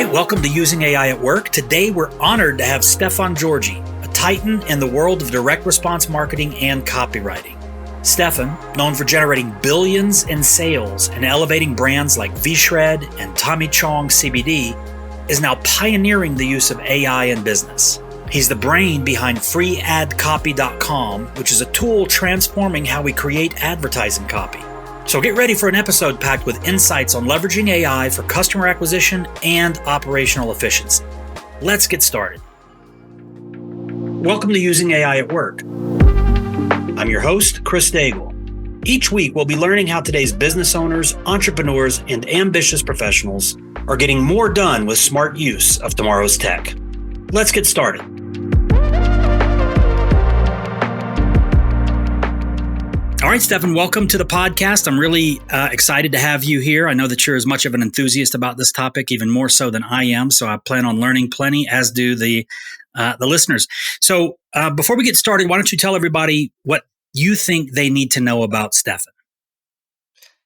right, welcome to Using AI at Work. Today, we're honored to have Stefan Georgi, a titan in the world of direct response marketing and copywriting. Stefan, known for generating billions in sales and elevating brands like VShred and Chong CBD, is now pioneering the use of AI in business. He's the brain behind freeadcopy.com, which is a tool transforming how we create advertising copy. So get ready for an episode packed with insights on leveraging AI for customer acquisition and operational efficiency. Let's get started. Welcome to Using AI at Work. I'm your host, Chris Daigle. Each week, we'll be learning how today's business owners, entrepreneurs, and ambitious professionals are getting more done with smart use of tomorrow's tech. Let's get started. All right, Stefan, welcome to the podcast. I'm really excited to have you here. I know that you're as much of an enthusiast about this topic, even more so than I am. So I plan on learning plenty, as do the listeners. So before we get started, why don't you tell everybody what you think they need to know about Stefan?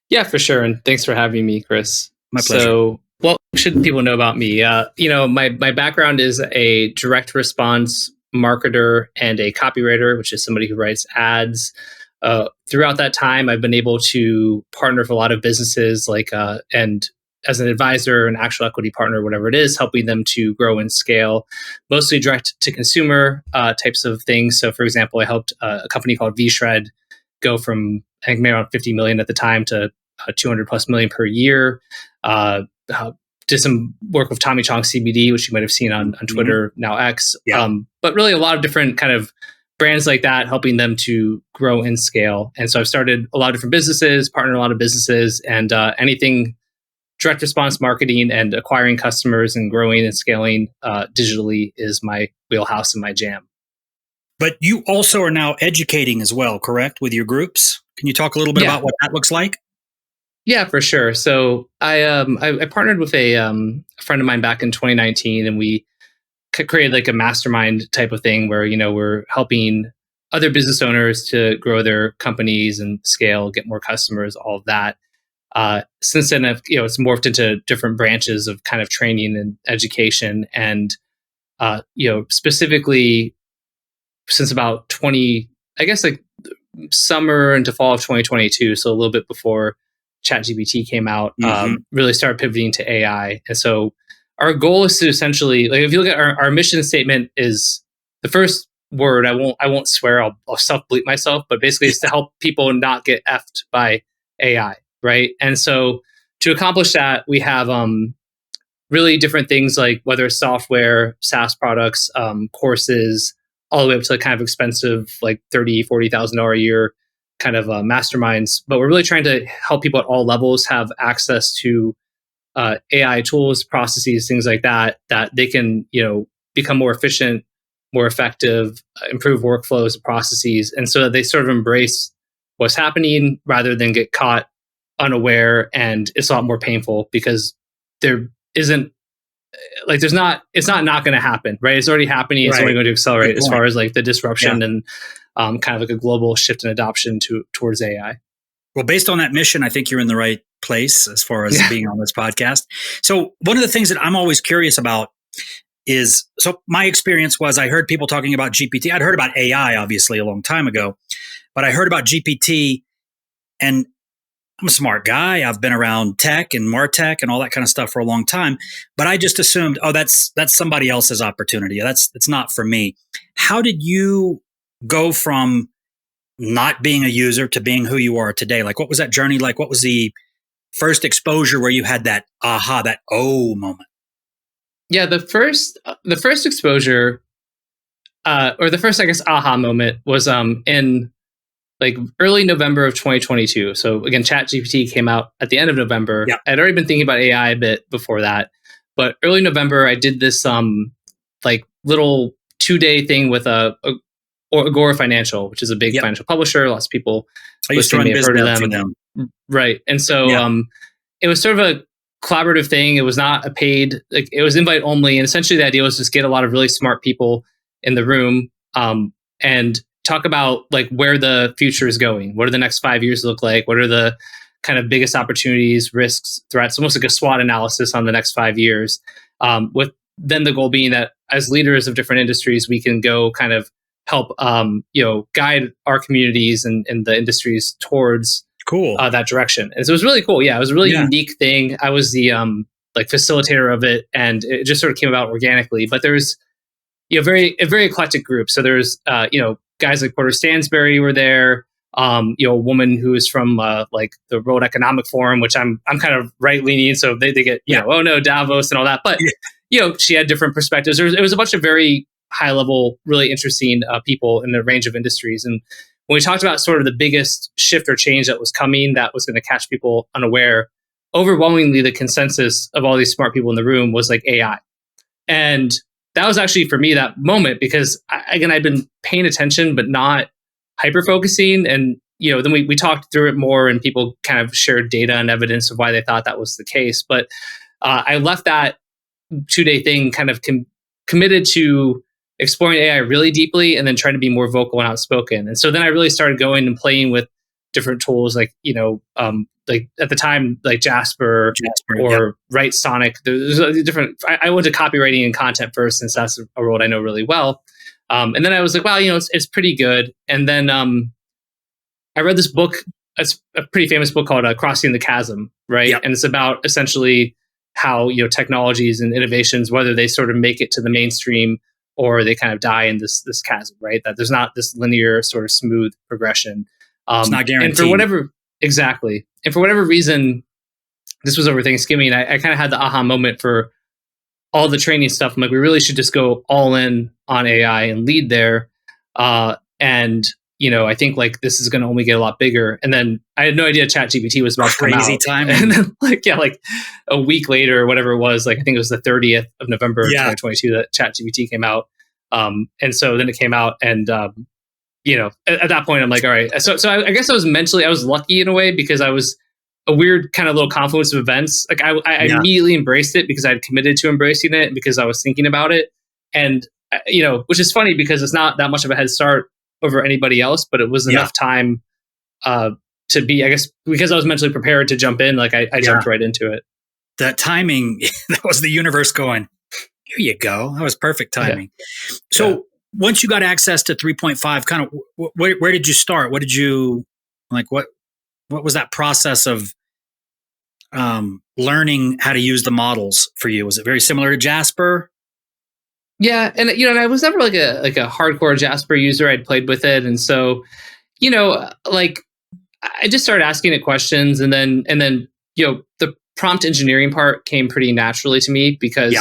Yeah, for sure. And thanks for having me, Chris. My pleasure. So what should people know about me? My background is a direct response marketer and a copywriter, which is somebody who writes ads. Throughout that time, I've been able to partner with a lot of businesses, and as an advisor, an actual equity partner, whatever it is, helping them to grow and scale, mostly direct to consumer types of things. So, for example, I helped a company called VShred go from, I think, maybe around 50 million at the time to 200 plus million per year. Did some work with Chong CBD, which you might have seen on Twitter, now X. Yeah. But really a lot of different kind of brands like that, helping them to grow and scale. And so I've started a lot of different businesses, partnered a lot of businesses, and anything direct response marketing and acquiring customers and growing and scaling digitally is my wheelhouse and my jam. But you also are now educating as well, correct, with your groups? Can you talk a little bit about what that looks like? Yeah, for sure. So I partnered with a friend of mine back in 2019, and we created like a mastermind type of thing where, we're helping other business owners to grow their companies and scale, get more customers, all of that. Since then, it's morphed into different branches of kind of training and education. And, specifically since about summer into fall of 2022, so a little bit before ChatGPT came out, really started pivoting to AI. And so our goal is to essentially, like, if you look at our mission statement, is the first word. I won't swear. I'll self-bleep myself, but basically it's to help people not get effed by AI, right? And so to accomplish that, we have really different things, like whether it's software, SaaS products, courses, all the way up to kind of expensive, like $30,000-$40,000 a year kind of masterminds. But we're really trying to help people at all levels have access to AI tools, processes, things like that they can, become more efficient, more effective, improve workflows and processes. And so that they sort of embrace what's happening rather than get caught unaware. And it's a lot more painful because it's not going to happen, right? It's already happening. It's only going to accelerate as far as like the disruption and kind of like a global shift in adoption towards AI. Well, based on that mission, I think you're in the right place as far as being on this podcast. So one of the things that I'm always curious about is, so my experience was I heard people talking about GPT. I'd heard about AI, obviously, a long time ago, but I heard about GPT, and I'm a smart guy. I've been around tech and MarTech and all that kind of stuff for a long time, but I just assumed, that's somebody else's opportunity. It's not for me. How did you go from not being a user to being who you are today? Like, what was that journey like? What was the first exposure where you had that aha, that moment? Yeah, the first exposure, or the first, I guess, aha moment was in like early November of 2022. So again, ChatGPT came out at the end of November. Yeah. I'd already been thinking about AI a bit before that, but early November, I did this like little 2-day thing with Agora Financial, which is a big financial publisher. Lots of people I used to run have heard of for them. Right. And so it was sort of a collaborative thing. It was not a paid, like, it was invite only. And essentially the idea was just get a lot of really smart people in the room and talk about like where the future is going. What do the next 5 years look like? What are the kind of biggest opportunities, risks, threats, almost like a SWOT analysis on the next 5 years. with then the goal being that as leaders of different industries, we can go kind of help, guide our communities and the industries towards Cool. that direction. And so it was really cool. Yeah, it was a really unique thing. I was the facilitator of it, and it just sort of came about organically. But there's a very eclectic group. So there's guys like Porter Stansberry were there. A woman who is from the World Economic Forum, which I'm kind of right leaning, so they get oh no, Davos and all that. But she had different perspectives. It was a bunch of very high level, really interesting people in a range of industries. And when we talked about sort of the biggest shift or change that was coming, that was going to catch people unaware, overwhelmingly the consensus of all these smart people in the room was like AI. And that was actually for me that moment, because again, I'd been paying attention, but not hyper focusing. And, then we talked through it more, and people kind of shared data and evidence of why they thought that was the case. But I left that 2-day thing kind of committed to exploring AI really deeply, and then trying to be more vocal and outspoken. And so then I really started going and playing with different tools, like at the time, like Jasper or Write Sonic. There's different. I went to copywriting and content first, since that's a world I know really well. And then I was like, wow, it's pretty good. And then I read this book. It's a pretty famous book called Crossing the Chasm, right? Yep. And it's about essentially how technologies and innovations, whether they sort of make it to the mainstream or they kind of die in this chasm, right? That there's not this linear sort of smooth progression. It's not guaranteed. And for whatever reason, this was over Thanksgiving, I kind of had the aha moment for all the training stuff. I'm like, we really should just go all in on AI and lead there. I think like this is going to only get a lot bigger. And then I had no idea ChatGPT was about to come out. Crazy time. And then like a week later or whatever it was, like I think it was the 30th of November 2022 that ChatGPT came out. And so then it came out, and at that point I'm like, all right. So I guess I was lucky in a way, because I was a weird kind of little confluence of events. Like I immediately embraced it because I had committed to embracing it, because I was thinking about it. And, which is funny because it's not that much of a head start over anybody else, but it was enough time to be, I guess, because I was mentally prepared to jump in. Like I jumped right into it. That timing, that was the universe going, here you go. That was perfect timing. Yeah. So once you got access to 3.5, kind of where did you start? What did you what was that process of learning how to use the models for you? Was it very similar to Jasper? Yeah, and I was never like a hardcore Jasper user. I'd played with it, and so I just started asking it questions, and then the prompt engineering part came pretty naturally to me, because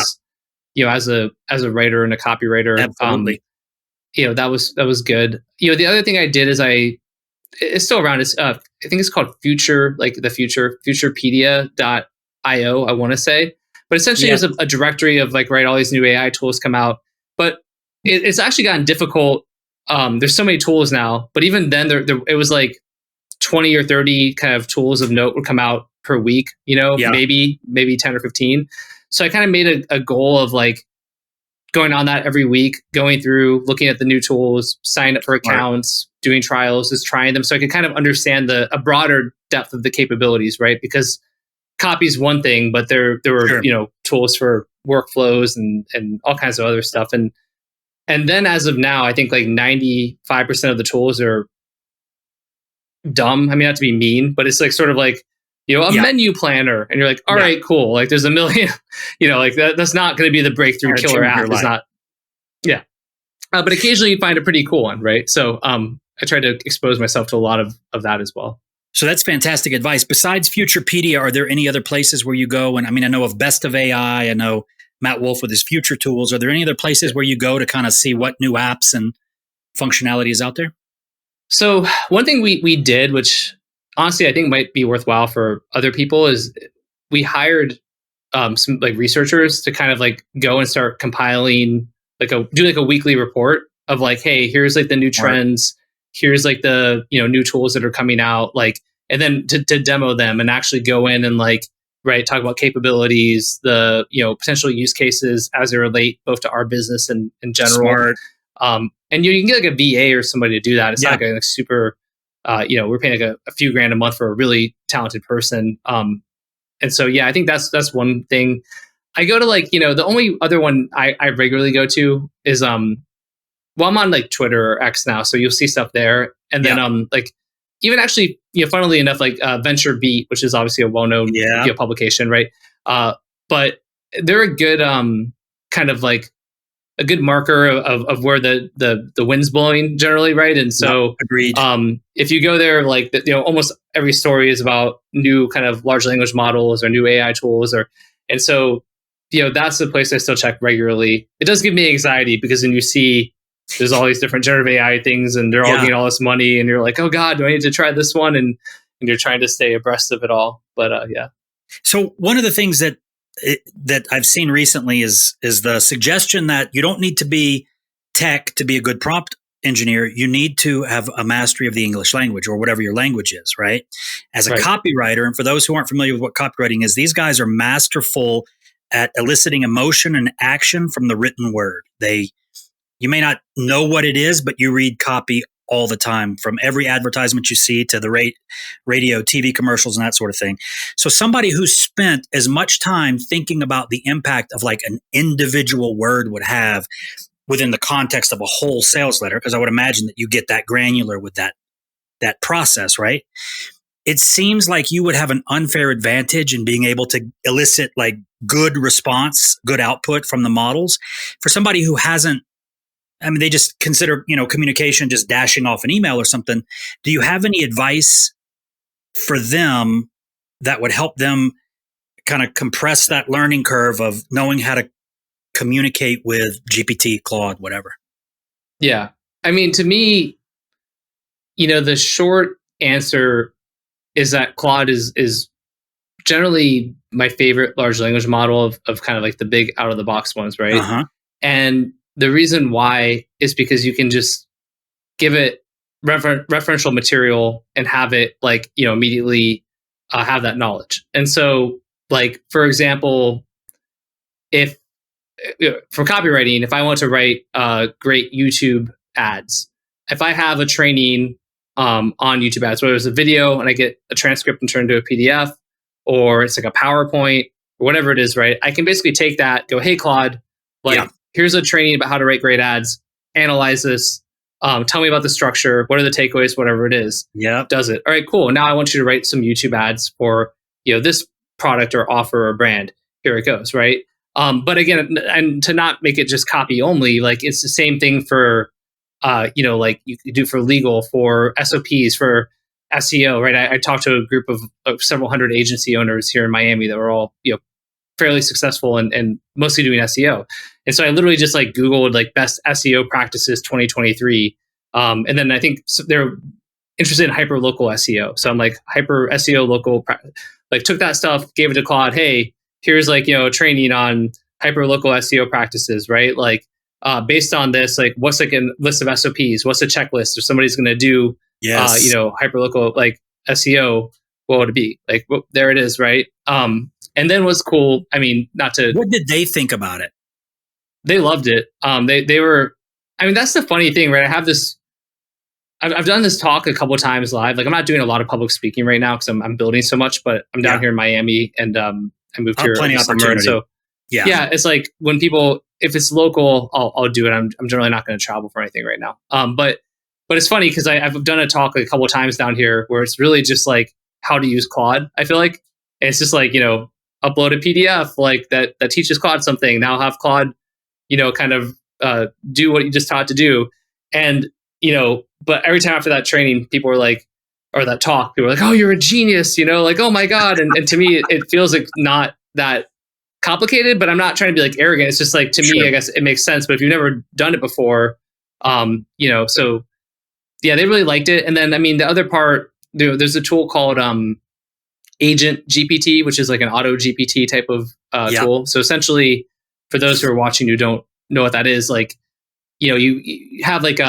as a writer and a copywriter, absolutely. That was good. The other thing I did is it's still around. It's I think it's called Future, like the Future, futurepedia.io, I want to say. But essentially, it's a directory of all these new AI tools come out. But it's actually gotten difficult. There's so many tools now. But even then, it was like 20 or 30 kind of tools of note would come out per week. Maybe 10 or 15. So I kind of made a goal of going on that every week, going through, looking at the new tools, signing up for accounts, doing trials, just trying them, so I could kind of understand a broader depth of the capabilities, right? Because copy is one thing, but there were tools for workflows and all kinds of other stuff. And then as of now, I think 95% of the tools are dumb. I mean, not to be mean, but it's sort of a menu planner, and you're like, all right, cool. There's a million, that's not going to be the breakthrough killer app. It's not. Yeah. But occasionally you find a pretty cool one, right? So I try to expose myself to a lot of that as well. So that's fantastic advice. Besides Futurepedia, are there any other places where you go? And I mean, I know of Best of AI. I know Matt Wolf with his Future Tools. Are there any other places where you go to kind of see what new apps and functionality is out there? So one thing we did, which honestly I think might be worthwhile for other people, is we hired some researchers to kind of go and start compiling do a weekly report of hey, here's the new trends. Here's the new tools that are coming out, and then to demo them and actually go in and talk about capabilities, the potential use cases as they relate both to our business and in general. Smart. And you can get a VA or somebody to do that. It's not super. We're paying a few grand a month for a really talented person. And so I think that's one thing. I go to like, the only other one I regularly go to is well, I'm on like Twitter or X now, so you'll see stuff there. And then like even actually, funnily enough, like Venture Beat, which is obviously a well-known publication, right? But they're a good kind of like a good marker of where the wind's blowing generally, right? And so agreed. If you go there, like almost every story is about new kind of large language models or new AI tools, and so that's the place I still check regularly. It does give me anxiety because then you see there's all these different generative AI things and they're all getting all this money and you're like, oh God, do I need to try this one? And you're trying to stay abreast of it all. But yeah. So one of the things that I've seen recently is the suggestion that you don't need to be tech to be a good prompt engineer. You need to have a mastery of the English language or whatever your language is, right? As a copywriter, and for those who aren't familiar with what copywriting is, these guys are masterful at eliciting emotion and action from the written word. You may not know what it is, but you read copy all the time, from every advertisement you see to the radio, TV commercials, and that sort of thing. So somebody who's spent as much time thinking about the impact of like an individual word would have within the context of a whole sales letter, because I would imagine that you get that granular with that process, right? It seems like you would have an unfair advantage in being able to elicit like good response, good output from the models. For somebody who hasn't, they just consider, communication just dashing off an email or something. Do you have any advice for them that would help them kind of compress that learning curve of knowing how to communicate with GPT, Claude, whatever? Yeah. To me, the short answer is that Claude is generally my favorite large language model of kind of like the big out of the box ones, right? Uh-huh. And the reason why is because you can just give it referential material and have it like, immediately have that knowledge. And so like, for example, if for copywriting, if I want to write great YouTube ads, if I have a training on YouTube ads, whether it's a video and I get a transcript and turn it into a PDF, or it's like a PowerPoint or whatever it is, right? I can basically take that, go, hey, Claude, here's a training about how to write great ads, analyze this, tell me about the structure, what are the takeaways, whatever it is. Yeah. Does it. All right, cool. Now I want you to write some YouTube ads for, this product or offer or brand. Here it goes, right? But again, and to not make it just copy only, like it's the same thing for, like you do for legal, for SOPs, for SEO, right? I talked to a group of several hundred agency owners here in Miami that were all, fairly successful and mostly doing SEO. And so I literally just like Googled like best SEO practices 2023. And then I think they're interested in hyper local SEO. So I'm like hyper SEO local, like took that stuff, gave it to Claude. Hey, here's like, a training on hyper local SEO practices, right? Like based on this, like what's like a list of SOPs? What's a checklist? If somebody's going to do, hyper local like SEO, what would it be? Like, well, there it is, right? And then what's cool, what did they think about it? They loved it. They were, that's the funny thing, right? I have this, I've done this talk a couple of times live. Like I'm not doing a lot of public speaking right now because I'm building so much, but I'm down here in Miami and I moved here plenty of summer. opportunity. So yeah, it's like when people, if it's local, I'll do it. I'm generally not going to travel for anything right now. But it's funny because I've done a talk like a couple of times down here where it's really just like how to use Claude. I feel like and it's just like, upload a PDF like that teaches Claude something. Now have Claude, kind of do what you just taught to do. And, but every time after that training, people were like, or that talk, people were like, oh, you're a genius, like, oh my God. And to me, it feels like not that complicated, but I'm not trying to be like arrogant. It's just like, to me, I guess it makes sense. But if you've never done it before, so yeah, they really liked it. And then, the other part, there's a tool called Agent GPT, which is like an auto GPT type of tool. So essentially, for those who are watching who don't know what that is, like, you have like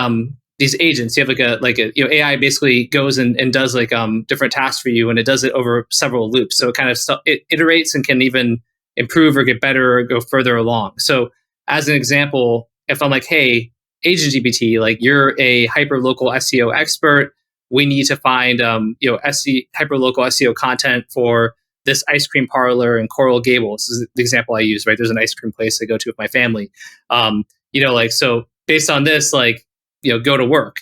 these agents. You have like a AI basically goes and does like different tasks for you, and it does it over several loops. So it kind of it iterates and can even improve or get better or go further along. So as an example, if I'm like, hey, Agent GPT, like you're a hyper local SEO expert. We need to find hyper local SEO content for this ice cream parlor in Coral Gables. This is the example I use, right? There's an ice cream place I go to with my family. Like, so based on this, like, go to work.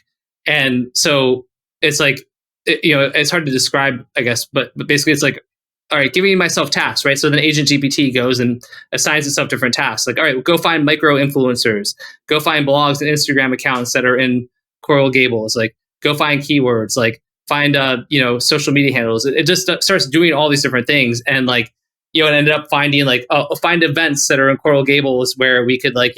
And so it's like, it's hard to describe, I guess, but basically it's like, all right, giving myself tasks, right? So then Agent GPT goes and assigns itself different tasks. Like, all right, go find micro influencers, go find blogs and Instagram accounts that are in Coral Gables, like go find keywords, like find, social media handles. It just starts doing all these different things. And like, it ended up finding like, find events that are in Coral Gables where we could like,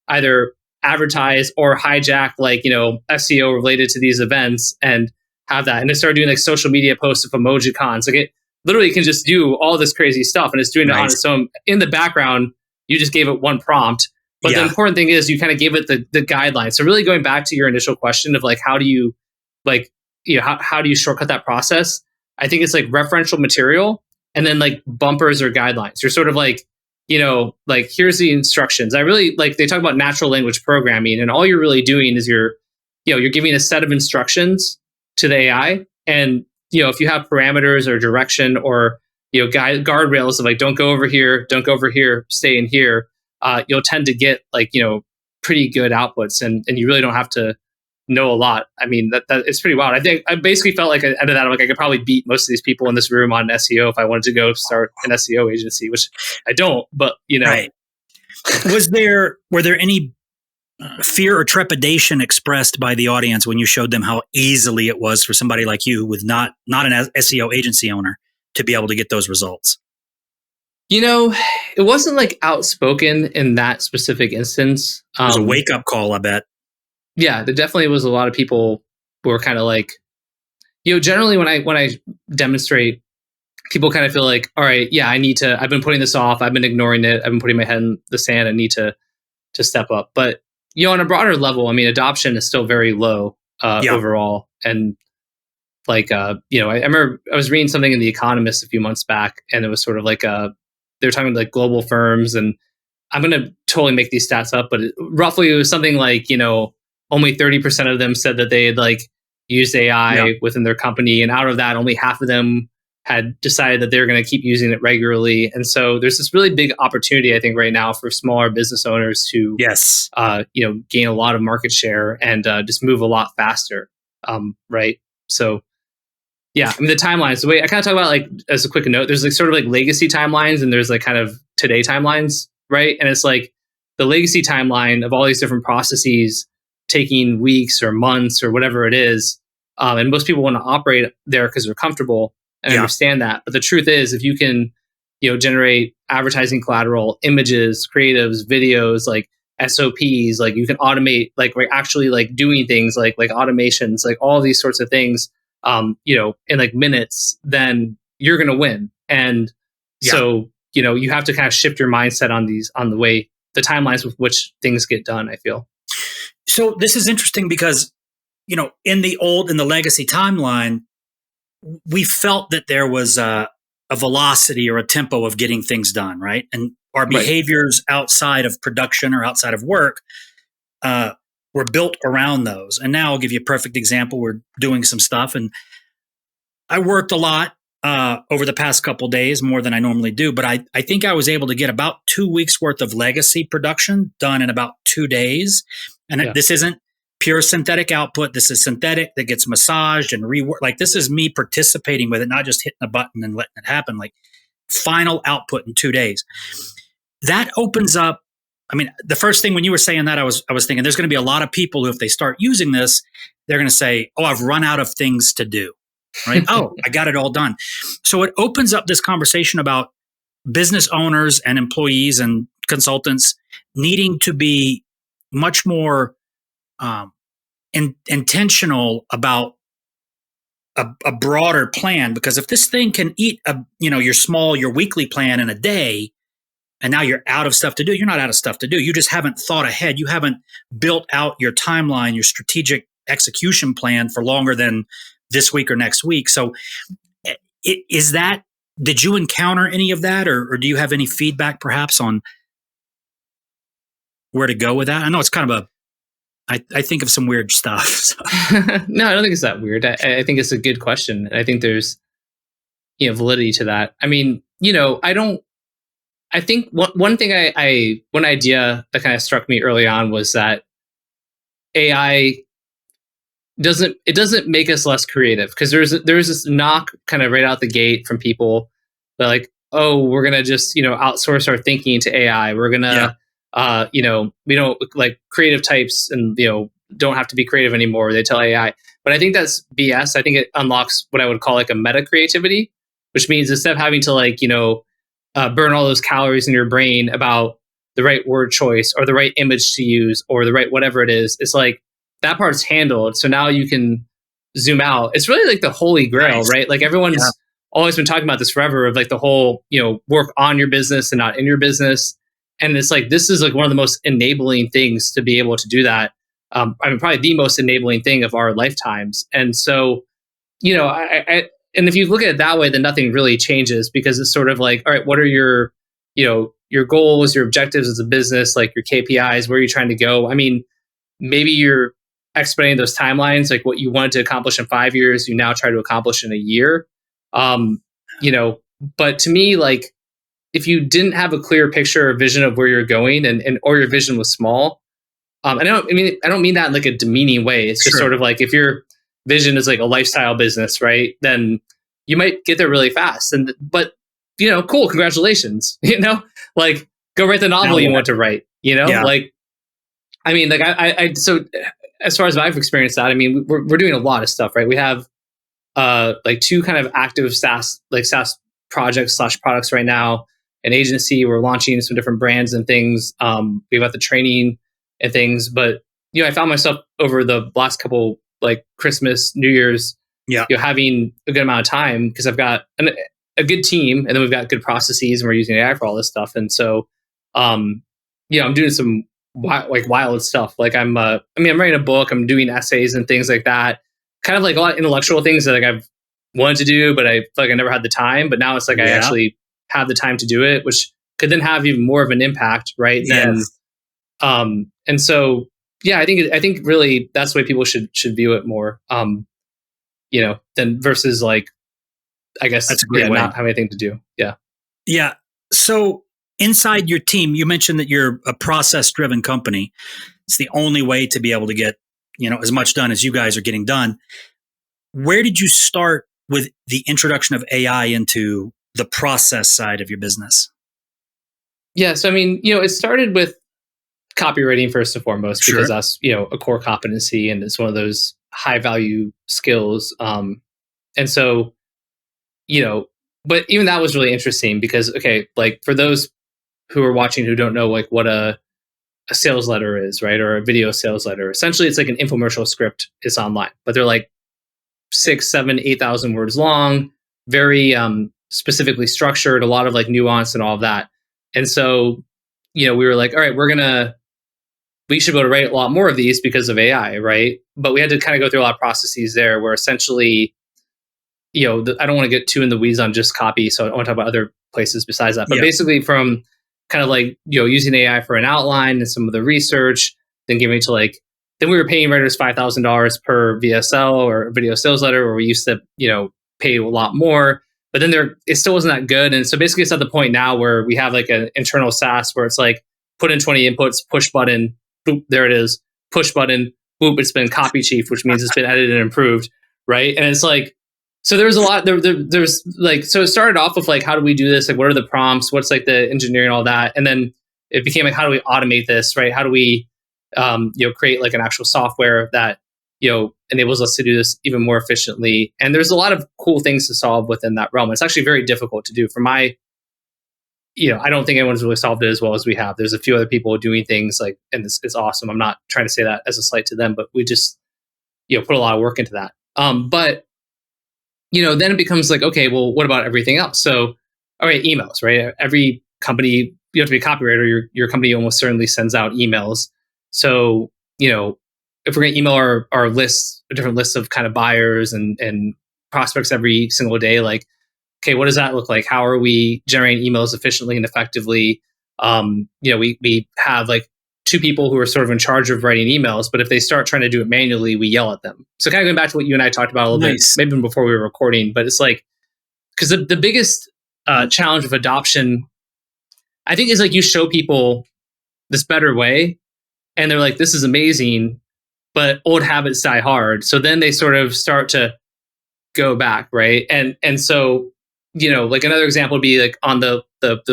either advertise or hijack like, SEO related to these events and have that. And it started doing like social media posts of emojicons. Like it literally can just do all this crazy stuff, and it's doing it on its own. In the background, you just gave it one prompt. But the important thing is you kind of gave it the guidelines. So really going back to your initial question of like, how do you how do you shortcut that process? I think it's like referential material and then like bumpers or guidelines. You're sort of like, like here's the instructions. I really like, they talk about natural language programming, and all you're really doing is you're giving a set of instructions to the AI. And, if you have parameters or direction or, guardrails of like, don't go over here, stay in here, you'll tend to get like, pretty good outputs, and you really don't have to know a lot. I mean, that it's pretty wild. I think I basically felt like at the end of that, I'm like, I could probably beat most of these people in this room on SEO if I wanted to go start an SEO agency, which I don't, but Right. Were there any fear or trepidation expressed by the audience when you showed them how easily it was for somebody like you with not an SEO agency owner to be able to get those results? It wasn't like outspoken in that specific instance. It was a wake-up call, I bet. Yeah, there definitely was a lot of people who were kind of like, generally when I demonstrate, people kind of feel like, all right, yeah, I've been putting this off. I've been ignoring it. I've been putting my head in the sand. I need to step up. But, on a broader level, I mean, adoption is still very low overall. And like, I remember I was reading something in The Economist a few months back, and it was sort of like, they were talking about like global firms, and I'm going to totally make these stats up, but roughly it was something like, only 30% of them said that they had like used AI within their company. And out of that, only half of them had decided that they're going to keep using it regularly. And so there's this really big opportunity, I think, right now for smaller business owners to, gain a lot of market share and just move a lot faster. Right. So, yeah, I mean, the timelines, the way I kind of talk about, like, as a quick note, there's like sort of like legacy timelines and there's like kind of today timelines. Right. And it's like the legacy timeline of all these different processes taking weeks or months or whatever it is. And most people want to operate there because they're comfortable and understand that. But the truth is, if you can, generate advertising collateral, images, creatives, videos, like SOPs, like you can automate, like we're actually like doing things like automations, like all these sorts of things, in like minutes, then you're going to win. And so, you have to kind of shift your mindset on the way, the timelines with which things get done, I feel. So this is interesting because, in the legacy timeline, we felt that there was a velocity or a tempo of getting things done, right? And our behaviors outside of production or outside of work were built around those. And now I'll give you a perfect example. We're doing some stuff, and I worked a lot over the past couple of days, more than I normally do. But I think I was able to get about 2 weeks worth of legacy production done in about 2 days. And this isn't pure synthetic output. This is synthetic that gets massaged and reworked. Like, this is me participating with it, not just hitting a button and letting it happen. Like, final output in 2 days. That opens up. I mean, the first thing when you were saying that, I was thinking there's going to be a lot of people who, if they start using this, they're going to say, "Oh, I've run out of things to do." Right? "Oh, I got it all done." So it opens up this conversation about business owners and employees and consultants needing to be much more intentional about a broader plan. Because if this thing can eat your weekly plan in a day, and now you're out of stuff to do, you're not out of stuff to do. You just haven't thought ahead. You haven't built out your timeline, your strategic execution plan for longer than this week or next week. So did you encounter any of that, or do you have any feedback perhaps on where to go with that? I know it's kind of I think of some weird stuff. So. No, I don't think it's that weird. I think it's a good question. I think there's, validity to that. I mean, I think one thing one idea that kind of struck me early on was that AI doesn't make us less creative, because there's this knock kind of right out the gate from people that like, oh, we're gonna just outsource our thinking to AI. We're gonna we don't like creative types, and don't have to be creative anymore. They tell AI, but I think that's BS. I think it unlocks what I would call like a meta creativity, which means instead of having to like burn all those calories in your brain about the right word choice or the right image to use or the right whatever it is, it's like that part's handled. So now you can zoom out. It's really like the holy grail, right? Like everyone's always been talking about this forever, of like the whole, work on your business and not in your business. And it's like, this is like one of the most enabling things to be able to do that. I mean, probably the most enabling thing of our lifetimes. And so, and if you look at it that way, then nothing really changes, because it's sort of like, all right, what are your goals, your objectives as a business, like your KPIs, where are you trying to go? I mean, maybe you're expediting those timelines, like what you wanted to accomplish in 5 years, you now try to accomplish in a year. But to me, like, if you didn't have a clear picture or vision of where you're going, and or your vision was small, I don't mean that in like a demeaning way. It's just sort of like, if your vision is like a lifestyle business, right, then you might get there really fast. But cool, congratulations. Like, go write the novel you want to write. Like, I mean, like I so as far as I've experienced that, I mean, we're doing a lot of stuff, right? We have like 2 kind of active SaaS projects / products right now. An agency, we're launching some different brands and things. We've got the training and things, but I found myself over the last couple, like Christmas, New Year's, having a good amount of time, because I've got a good team, and then we've got good processes, and we're using AI for all this stuff. And so, I'm doing some wild stuff. Like I'm writing a book, I'm doing essays and things like that. Kind of like a lot of intellectual things that like I've wanted to do, but I feel like I never had the time. But now it's like I actually have the time to do it, which could then have even more of an impact, right? Yes. And so, I think really that's the way people should view it more. Than versus like, I guess that's a great way. Not having anything to do. Yeah. Yeah. So inside your team, you mentioned that you're a process-driven company. It's the only way to be able to get, as much done as you guys are getting done. Where did you start with the introduction of AI into the process side of your business? Yeah. So, I mean, it started with copywriting first and foremost, because that's, a core competency, and it's one of those high value skills. And so, but even that was really interesting, because, okay, like for those who are watching who don't know like what a sales letter is, right? Or a video sales letter. Essentially, it's like an infomercial script. It's online, but they're like 6, 7, 8,000 words long, very specifically structured, a lot of like nuance and all of that. And so, we were like, all right, we should be able to write a lot more of these because of AI, right? But we had to kind of go through a lot of processes there, where essentially, I don't want to get too in the weeds on just copy, so I want to talk about other places besides that. But basically, from kind of like, using AI for an outline and some of the research, then giving it to like, then we were paying writers $5,000 per VSL or video sales letter, where we used to, pay a lot more. But then it still wasn't that good. And so basically, it's at the point now where we have like an internal SaaS where it's like, put in 20 inputs, push button, boop, there it is, push button, boop, it's been copy chief, which means it's been edited and improved, right? And it's like, so there's a lot, there's like, so it started off with like, how do we do this? Like, what are the prompts? What's like the engineering, all that? And then it became like, how do we automate this, right? How do we, create like an actual software that, enables us to do this even more efficiently? And there's a lot of cool things to solve within that realm. It's actually very difficult to do. For my, I don't think anyone's really solved it as well as we have. There's a few other people doing things like, and it's awesome. I'm not trying to say that as a slight to them, but we just, put a lot of work into that. But then it becomes like, okay, well, what about everything else? So, all right, emails, right? Every company, you have to be a copywriter. Your company almost certainly sends out emails. So, if we're going to email our lists, different lists of kind of buyers and prospects every single day, like, okay, what does that look like? How are we generating emails efficiently and effectively? We have like 2 people who are sort of in charge of writing emails, but if they start trying to do it manually, we yell at them. So kind of going back to what you and I talked about a little bit, maybe before we were recording, but it's like, because the biggest challenge of adoption, I think, is like you show people this better way, and they're like, "This is amazing," but old habits die hard. So then they sort of start to go back, right? And so, like another example would be like on the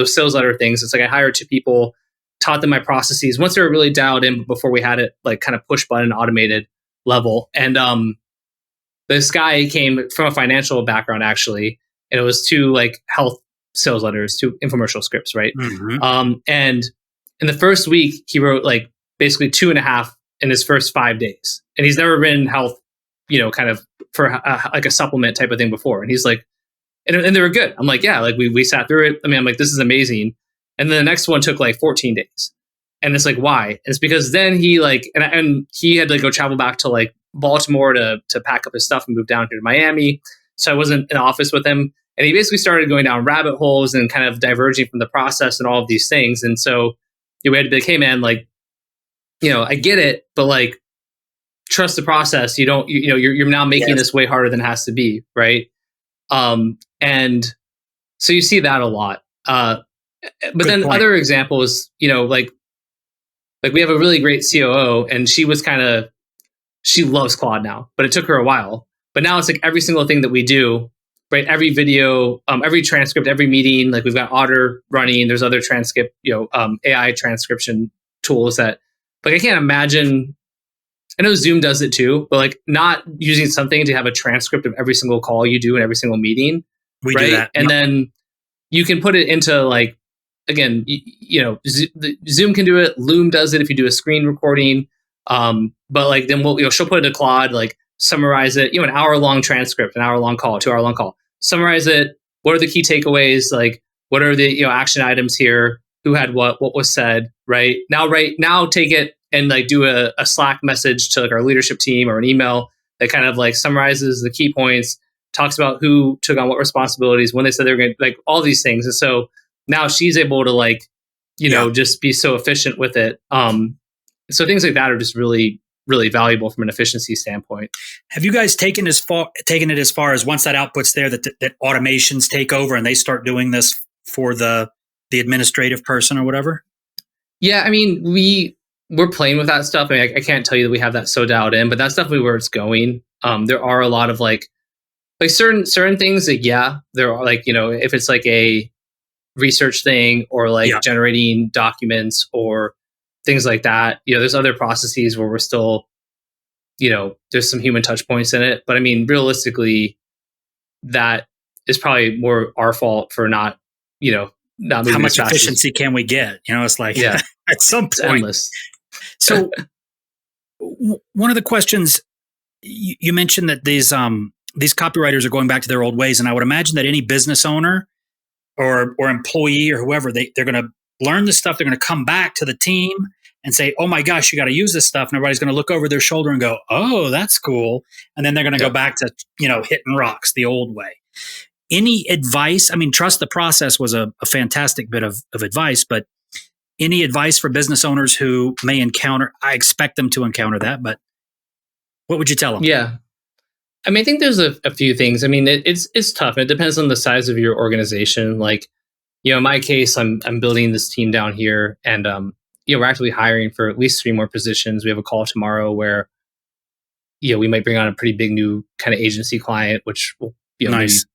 sales letter things. It's like I hired 2 people, taught them my processes once they were really dialed in, before we had it like kind of push button automated level. And this guy came from a financial background actually, and it was 2 like health sales letters, 2 infomercial scripts, right? And in the first week, he wrote like basically 2.5 in his first 5 days, and he's never written health, kind of for like a supplement type of thing before. And he's like, and they were good. I'm like, yeah, like we sat through it. I mean, I'm like, this is amazing. And then the next one took like 14 days. And it's like, why? And it's because then he like, and he had to go travel back to like Baltimore to pack up his stuff and move down here to Miami. So I wasn't in the office with him. And he basically started going down rabbit holes and kind of diverging from the process and all of these things. And so we had to be like, hey man, like, I get it, but like, trust the process. You don't, you're now making this way harder than it has to be. Right. And so you see that a lot. But good then point. Other examples, like we have a really great COO, and she loves Claude now, but it took her a while. But now it's like every single thing that we do, right? Every video, every transcript, every meeting, like we've got Otter running. There's other transcript, AI transcription tools that, like, I can't imagine. I know Zoom does it too, but like not using something to have a transcript of every single call you do in every single meeting. We right? do that. And then you can put it into like, again, Zoom can do it. Loom does it if you do a screen recording. But like then she'll put it to Claude, like summarize it, an hour-long transcript, an hour-long call, 2-hour-long call. Summarize it. What are the key takeaways? Like, what are the action items here? Who had what was said, right? Now take it and like do a Slack message to like our leadership team or an email that kind of like summarizes the key points, talks about who took on what responsibilities, when they said they were going to, like all these things. And so now she's able to like, just be so efficient with it. So things like that are just really, really valuable from an efficiency standpoint. Have you guys taken it as far as once that output's there, that automations take over and they start doing this for the administrative person or whatever? Yeah, I mean, we're playing with that stuff. I mean, I can't tell you that we have that so dialed in, but that's definitely where it's going. There are a lot of like certain things that, there are like, if it's like a research thing or like generating documents or things like that, there's other processes where we're still, there's some human touch points in it. But I mean, realistically, that is probably more our fault for not moving. How much efficiency can we get? It's like, at some point. It's endless. So one of the questions you mentioned that these copywriters are going back to their old ways. And I would imagine that any business owner or employee or whoever, they're going to learn this stuff. They're going to come back to the team and say, oh my gosh, you got to use this stuff. And everybody's going to look over their shoulder and go, oh, that's cool. And then they're going to go back to, hitting rocks the old way. Any advice? I mean, trust the process was a fantastic bit of advice, but any advice for business owners who may encounter, I expect them to encounter that, but what would you tell them? Yeah. I mean, I think there's a few things. I mean, it's tough. It depends on the size of your organization. Like, in my case, I'm building this team down here, and we're actively hiring for at least 3 more positions. We have a call tomorrow where we might bring on a pretty big new kind of agency client, which will nice.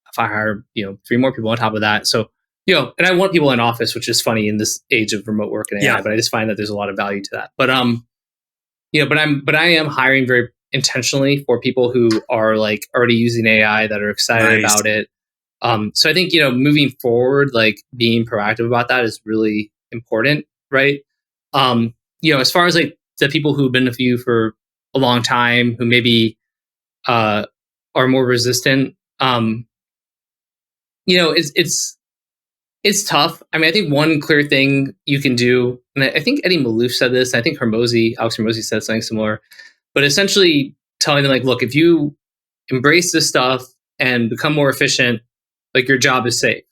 If I hire 3 more people on top of that. So and I want people in office, which is funny in this age of remote work and AI. But I just find that there's a lot of value to that. But but I am hiring very intentionally for people who are like already using AI, that are excited about it. So I think, moving forward, like being proactive about that is really important, right? As far as like the people who've been with you for a long time, who maybe are more resistant, it's tough. I mean, I think one clear thing you can do, and I think Eddie Malouf said this, I think Alex Hormozi said something similar, but essentially telling them like, look, if you embrace this stuff and become more efficient, like your job is safe.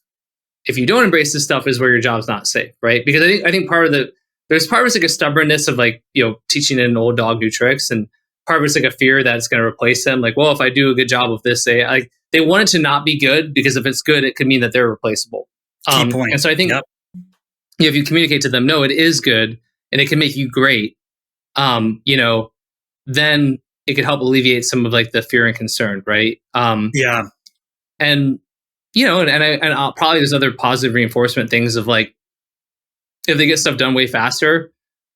If you don't embrace this stuff is where your job's not safe, right? Because I think there's part of it's like a stubbornness of like, teaching an old dog new tricks, and part of it's like a fear that it's going to replace them. Like, well, if I do a good job of this, like they want it to not be good, because if it's good, it could mean that they're replaceable. Key point. And so I think if you communicate to them, no, it is good and it can make you great, then it could help alleviate some of like the fear and concern, right? And and probably there's other positive reinforcement things of like, if they get stuff done way faster,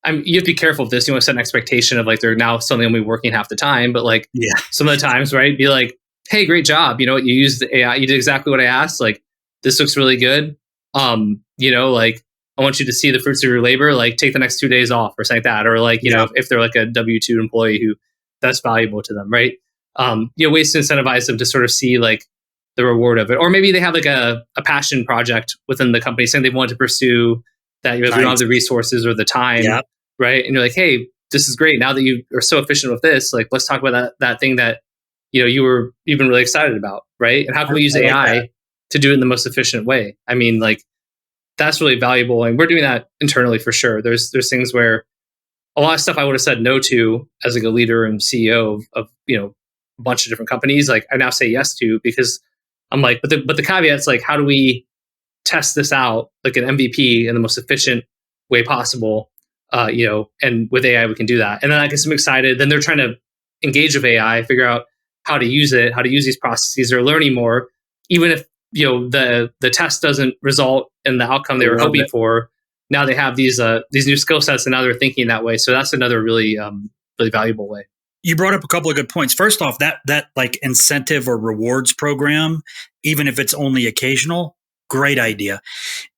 you have to be careful with this. You want to set an expectation of like, they're now suddenly only working half the time, but like some of the times, right? Be like, hey, great job. You used the AI, you did exactly what I asked. Like, this looks really good. Like, I want you to see the fruits of your labor, like take the next 2 days off or something like that. Or like, if they're like a W-2 employee who that's valuable to them, right? Ways to incentivize them to sort of see like the reward of it. Or maybe they have like a passion project within the company saying they want to pursue that, we don't have the resources or the time, right? And you're like, hey, this is great. Now that you are so efficient with this, like, let's talk about that thing that, you've been really excited about, right? And how can we use AI to do it in the most efficient way? I mean, like, that's really valuable. And we're doing that internally for sure. There's things where a lot of stuff I would have said no to as like a leader and CEO of a bunch of different companies, like I now say yes to, because I'm like, but the caveat's like, how do we test this out like an MVP in the most efficient way possible? And with AI we can do that. And then I guess I'm excited. Then they're trying to engage with AI, figure out how to use it, how to use these processes. They're learning more, even if the test doesn't result in the outcome they were hoping for. Now they have these new skill sets, and now they're thinking that way. So that's another really really valuable way. You brought up a couple of good points. First off, that like incentive or rewards program, even if it's only occasional, great idea.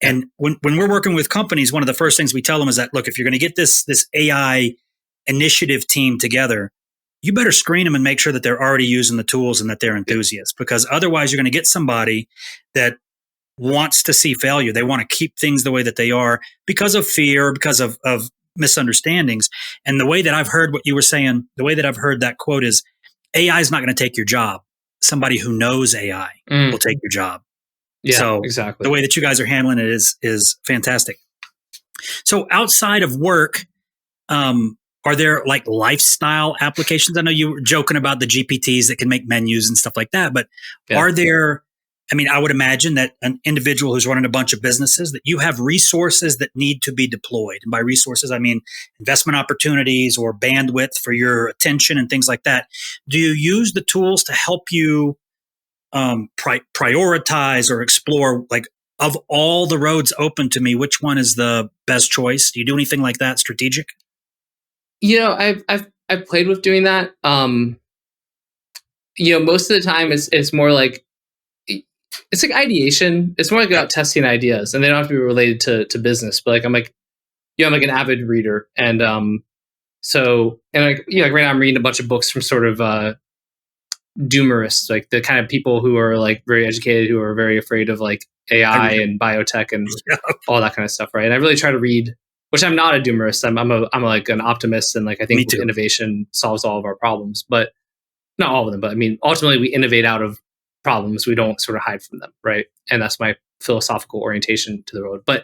And when we're working with companies, one of the first things we tell them is that, look, if you're going to get this AI initiative team together, you better screen them and make sure that they're already using the tools and that they're enthusiasts, because otherwise you're going to get somebody that wants to see failure. They want to keep things the way that they are because of fear, because of misunderstandings. And the way that I've heard what you were saying, the way that I've heard that quote is, AI is not going to take your job. Somebody who knows AI will take your job. Yeah, so exactly. The way that you guys are handling it is fantastic. So outside of work, are there like lifestyle applications? I know you were joking about the GPTs that can make menus and stuff like that, but are there, I would imagine that an individual who's running a bunch of businesses, that you have resources that need to be deployed. And by resources, I mean investment opportunities or bandwidth for your attention and things like that. Do you use the tools to help you prioritize or explore, like, of all the roads open to me, which one is the best choice? Do you do anything like that strategic? I've played with doing that. Most of the time it's more like, it's like ideation. It's more like about testing ideas, and they don't have to be related to business. But like, I'm like an avid reader, and right now I'm reading a bunch of books from sort of doomerists, like the kind of people who are like very educated, who are very afraid of like AI and biotech and all that kind of stuff, right? And I really try to read, which I'm not a doomerist. I'm like an optimist, and like I think innovation solves all of our problems, but not all of them. But I mean, ultimately, we innovate out of problems. We don't sort of hide from them, right? And that's my philosophical orientation to the road. But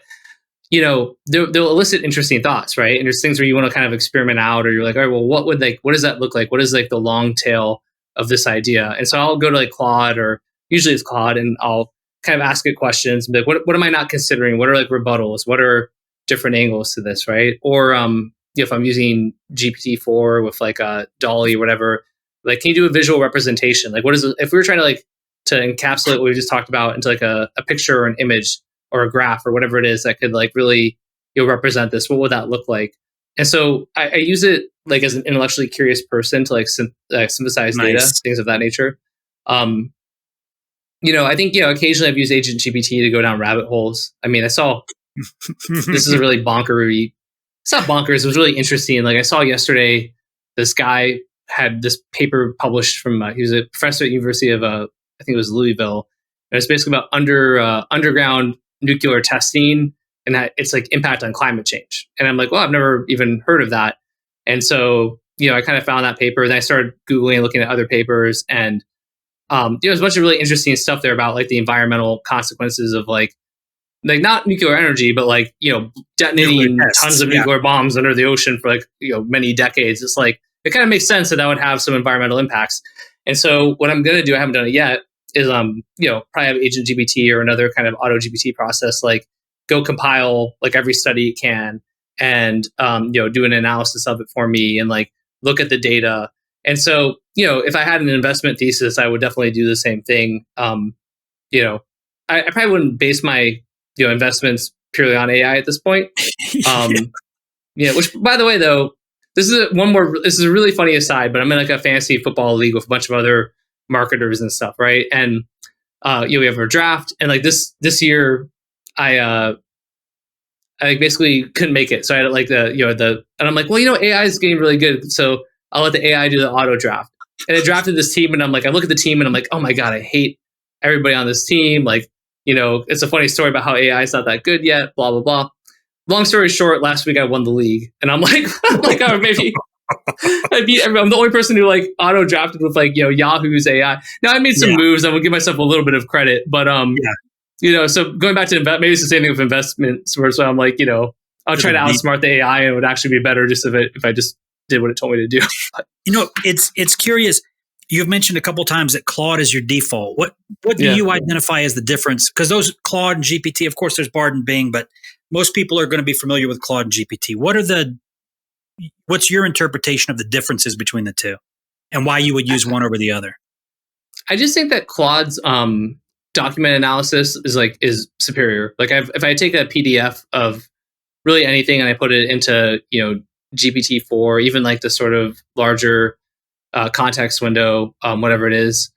they'll elicit interesting thoughts, right? And there's things where you want to kind of experiment out, or you're like, all right, well, what does that look like? What is like the long tail of this idea? And so I'll go to like Claude, or usually it's Claude, and I'll kind of ask it questions and be like, what am I not considering? What are like rebuttals? What are different angles to this, right? Or if I'm using GPT-4 with like a Dolly or whatever, like, can you do a visual representation? Like, what is it, if we were trying to like to encapsulate what we just talked about into like a picture or an image or a graph or whatever it is that could like really represent this, what would that look like? And so I use it like as an intellectually curious person to like synthesize data, things of that nature. I think occasionally I've used Agent GPT to go down rabbit holes. I mean, I saw this is a really bonkery. It's not bonkers. It was really interesting. Like, I saw yesterday, this guy had this paper published from he was a professor at the University of I think it was Louisville, and it's basically about underground nuclear testing and that its like impact on climate change. And I'm like, well, I've never even heard of that. And so I kind of found that paper, and I started Googling and looking at other papers, and there's a bunch of really interesting stuff there about like the environmental consequences of like not nuclear energy, but like detonating tons of nuclear bombs under the ocean for like many decades. It's like, it kind of makes sense that would have some environmental impacts. And so what I'm going to do, I haven't done it yet, is probably have Agent GPT or another kind of auto GPT process, like go compile like every study it can and do an analysis of it for me and like look at the data. And so, if I had an investment thesis, I would definitely do the same thing. I probably wouldn't base my investments purely on AI at this point. Which, by the way, though, this is a really funny aside, but I'm in like a fantasy football league with a bunch of other marketers and stuff, right? And we have our draft, and like this year, I basically couldn't make it, so I had like and I'm like, well, AI is getting really good, so I'll let the AI do the auto draft. And I drafted this team, and I'm like, I look at the team, and I'm like, oh my god, I hate everybody on this team. Like, it's a funny story about how AI is not that good yet. Blah blah blah. Long story short, last week I won the league, and I'm like, oh, maybe I beat everyone. I'm the only person who like auto drafted with like Yahoo's AI. Now I made some moves. I would give myself a little bit of credit, but so going back to maybe it's the same thing with investments, where so I'm like, I'll try to outsmart the AI, and it would actually be better just if I just did what it told me to do. It's curious. You've mentioned a couple times that Claude is your default. What do you identify as the difference? Because those Claude and GPT, of course, there's Bard and Bing, but most people are going to be familiar with Claude and GPT. What's your interpretation of the differences between the two, and why you would use one over the other? I just think that Claude's document analysis is superior. Like if I take a PDF of really anything and I put it into GPT-4, even like the sort of larger context window, whatever it is,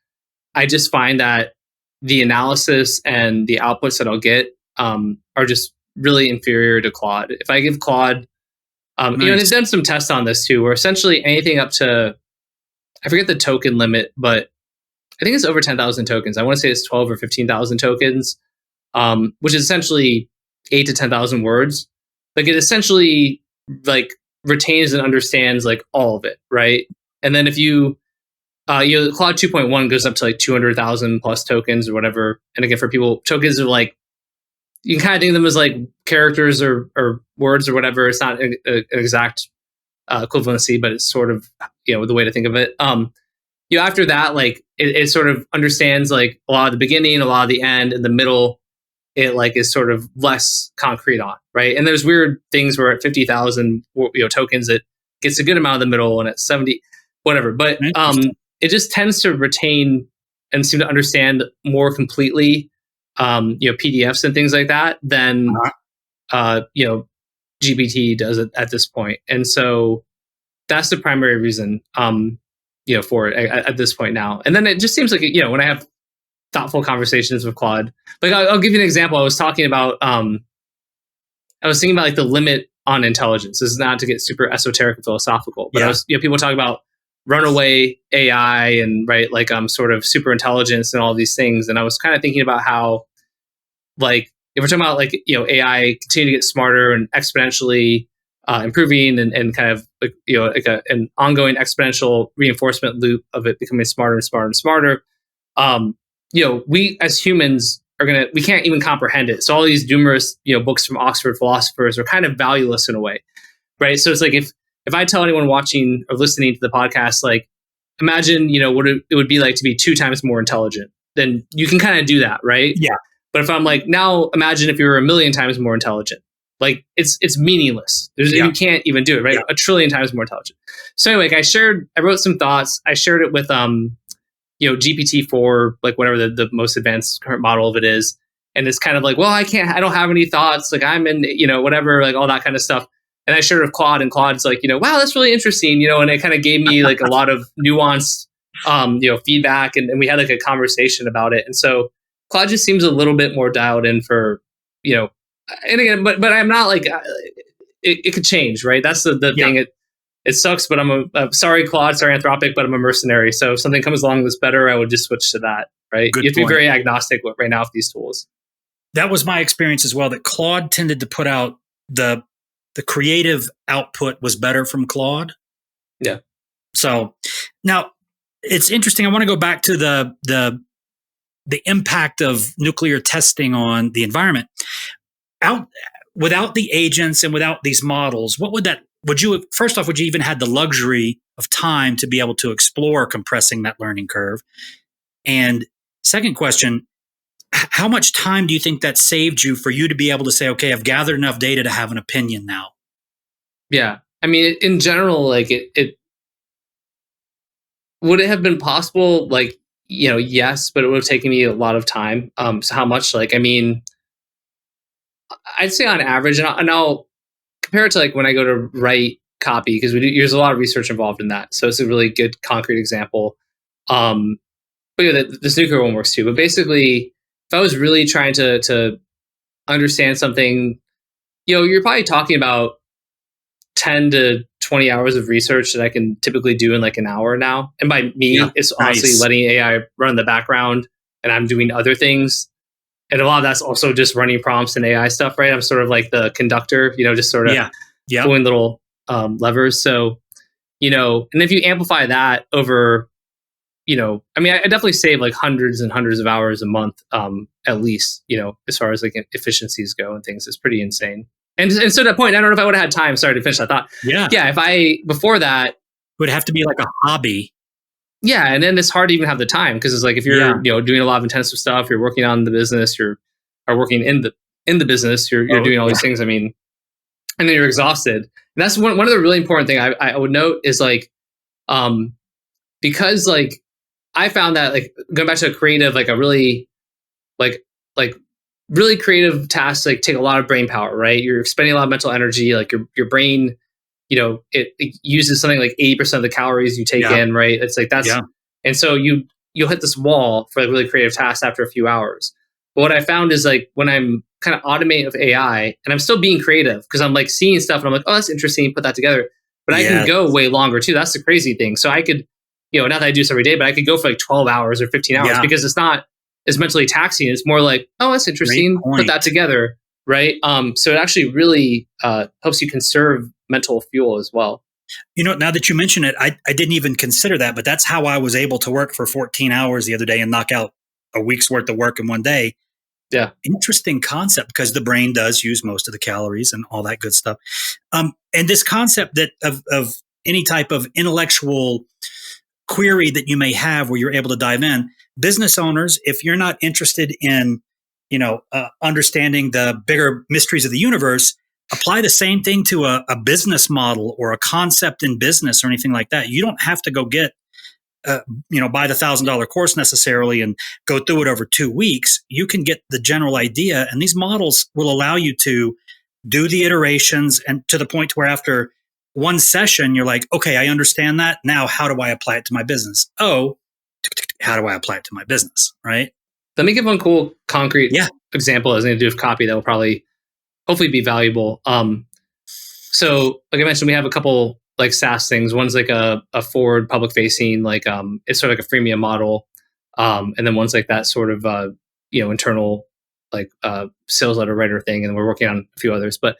I just find that the analysis and the outputs that I'll get are just really inferior to Claude. If I give Claude, and it's done some tests on this too, where essentially anything up to, I forget the token limit, but I think it's over 10,000 tokens. I want to say it's 12 or 15,000 tokens, which is essentially 8 to 10,000 words. Like it essentially like retains and understands like all of it, right? And then if you, Claude 2.1 goes up to like 200,000 plus tokens or whatever. And again, for people, tokens are like, you can kind of think of them as like characters or words or whatever. It's not an exact equivalency, but it's sort of, the way to think of it. After that, like it sort of understands like a lot of the beginning, a lot of the end, and the middle, it like is sort of less concrete on, right? And there's weird things where at 50,000 tokens, it gets a good amount of the middle, and at 70, whatever. But it just tends to retain and seem to understand more completely, PDFs and things like that than GPT does at this point. And so that's the primary reason, for it at this point now. And then it just seems like, when I have thoughtful conversations with Claude, like I'll give you an example. I was talking about, I was thinking about like the limit on intelligence. This is not to get super esoteric and philosophical, but I was, people talk about runaway AI and like sort of super intelligence and all these things. And I was kind of thinking about how, like, if we're talking about like, AI continue to get smarter and exponentially improving and kind of like, like an ongoing exponential reinforcement loop of it becoming smarter and smarter and smarter. We as humans we can't even comprehend it. So all these numerous, books from Oxford philosophers are kind of valueless in a way, right? So it's like if I tell anyone watching or listening to the podcast, like imagine, what it would be like to be 2 times more intelligent, then you can kind of do that, right? Yeah. But if I'm like, now imagine if you were 1,000,000 times more intelligent, like it's meaningless. You can't even do it, right? 1,000,000,000,000 times more intelligent. So anyway, I wrote some thoughts. I shared it with, GPT-4, like whatever the most advanced current model of it is. And it's kind of like, well, I don't have any thoughts. Like I'm in, whatever, like all that kind of stuff. And I shared it with Claude, and Claude's like, wow, that's really interesting, and it kind of gave me like a lot of nuanced, feedback. And we had like a conversation about it. And so Claude just seems a little bit more dialed in for, and again, but I'm not like, it could change, right? That's the thing. It sucks, but I'm sorry, Claude, sorry, Anthropic, but I'm a mercenary. So if something comes along that's better, I would just switch to that, right? You have to be very agnostic right now with these tools. That was my experience as well, that Claude tended to put out the creative output was better from Claude. Yeah. So now it's interesting. I want to go back to the impact of nuclear testing on the environment. Without the agents and without these models, would you even had the luxury of time to be able to explore compressing that learning curve? And Second question, how much time do you think that saved you for you to be able to say, okay, I've gathered enough data to have an opinion now? Yeah. I mean, in general, like it would it have been possible? Like, yes, but it would have taken me a lot of time. So how much? Like, I mean, I'd say on average, and I'll compare it to like when I go to write copy, because there's a lot of research involved in that. So it's a really good concrete example. But yeah, this nuclear one works too. But basically, if I was really trying to understand something, you're probably talking about 10 to 20 hours of research that I can typically do in like an hour now. And by me, it's honestly letting AI run in the background and I'm doing other things. And a lot of that's also just running prompts and AI stuff, right? I'm sort of like the conductor, just sort of pulling little levers. So, and if you amplify that over, I mean, I definitely save like hundreds and hundreds of hours a month, at least, as far as like efficiencies go and things. It's pretty insane. And so to that point, I don't know if I would have had time. Sorry to finish that thought. Yeah. If I, before that, it would have to be like a hobby. Yeah. And then it's hard to even have the time because it's like, if you're, doing a lot of intensive stuff, you're working on the business, you're working in the business, you're doing all these things. I mean, and then you're exhausted. And that's one of the really important thing I would note is like, because like I found that like going back to a creative, like a really like really creative tasks like take a lot of brain power, right? You're spending a lot of mental energy, like your brain, it uses something like 80% of the calories you take in, right? It's like that's and so you'll hit this wall for like really creative tasks after a few hours. But what I found is like when I'm kind of automating with AI and I'm still being creative because I'm like seeing stuff and I'm like, oh, that's interesting, put that together. But I can go way longer too. That's the crazy thing. So I could, not that I do this every day, but I could go for like 12 hours or 15 hours because it's not as mentally taxing. It's more like, oh, that's interesting. Put that together. Right. So it actually really helps you conserve mental fuel as well. Now that you mention it, I didn't even consider that, but that's how I was able to work for 14 hours the other day and knock out a week's worth of work in one day. Yeah. Interesting concept because the brain does use most of the calories and all that good stuff. And this concept that of any type of intellectual query that you may have where you're able to dive in, business owners, if you're not interested in, understanding the bigger mysteries of the universe, apply the same thing to a business model or a concept in business or anything like that. You don't have to go get, buy the $1,000 course necessarily and go through it over 2 weeks. You can get the general idea, and these models will allow you to do the iterations and to the point where after one session, you're like, okay, I understand that. Now, how do I apply it to my business? Oh, how do I apply it to my business? Right. Let me give one cool concrete example as going to do with copy that will probably hopefully be valuable. So like I mentioned, we have a couple like SaaS things. One's like a forward public facing, like it's sort of like a freemium model. And then one's like that sort of internal like sales letter writer thing. And we're working on a few others. But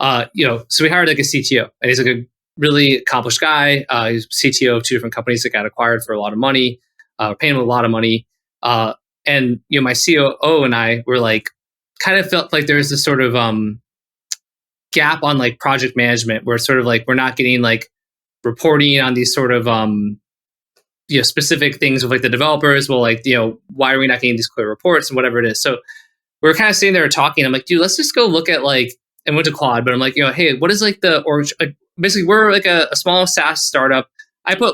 so we hired like a CTO, and he's like a really accomplished guy. He's CTO of 2 different companies that got acquired for a lot of money. We're paying him a lot of money. And my COO and I were like, kind of felt like there's this sort of gap on like project management where it's sort of like we're not getting like reporting on these sort of specific things with like the developers. Well, like why are we not getting these clear reports and whatever it is? So we're kind of sitting there talking. I'm like, dude, let's just go look at like, and went to Claude, but I'm like, hey, what is like the org? Basically, we're like a small SaaS startup.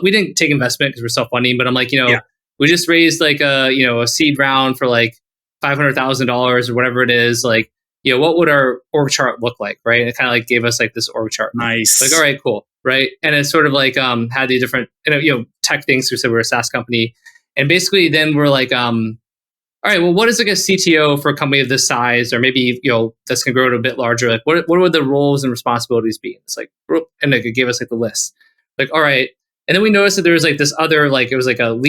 We didn't take investment because we're self-funding, but I'm like, we just raised like a seed round for like $500,000 or whatever it is. Like, what would our org chart look like, right? And it kind of like gave us like this org chart. Nice. Like, all right, cool, right? And it sort of like had the different tech things. We said we're a SaaS company, and basically then we're like, all right, well, what is like a CTO for a company of this size, or maybe that's gonna grow to a bit larger? Like, what would the roles and responsibilities be? It's like, and like it gave us like the list. Like, all right, and then we noticed that there was like this other, like it was like a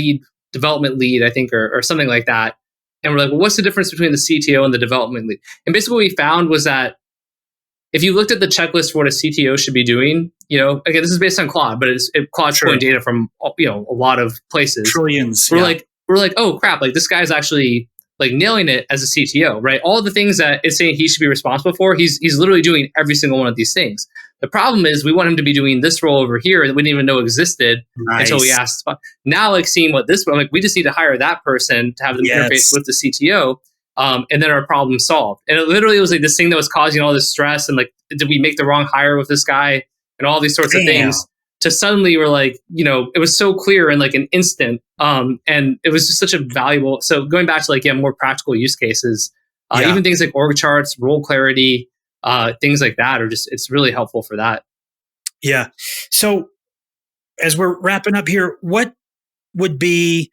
development lead, I think, or something like that. And we're like, well, what's the difference between the CTO and the development lead? And basically what we found was that if you looked at the checklist for what a CTO should be doing, again, this is based on Claude, but Claude's pulling data from a lot of places. Trillions. We're like, oh crap, like this guy's actually like nailing it as a CTO, right? All the things that it's saying he should be responsible for, he's literally doing every single one of these things. The problem is we want him to be doing this role over here that we didn't even know existed until we Nice. asked. Now, like seeing what this, like we just need to hire that person to have them interface with the CTO. And then our problem solved. And it literally was like this thing that was causing all this stress. And like, did we make the wrong hire with this guy? And all these sorts of things. To suddenly we're like, it was so clear in like an instant. And it was just such a valuable. So going back to like, more practical use cases, even things like org charts, role clarity, things like that are just, it's really helpful for that. Yeah. So as we're wrapping up here, what would be,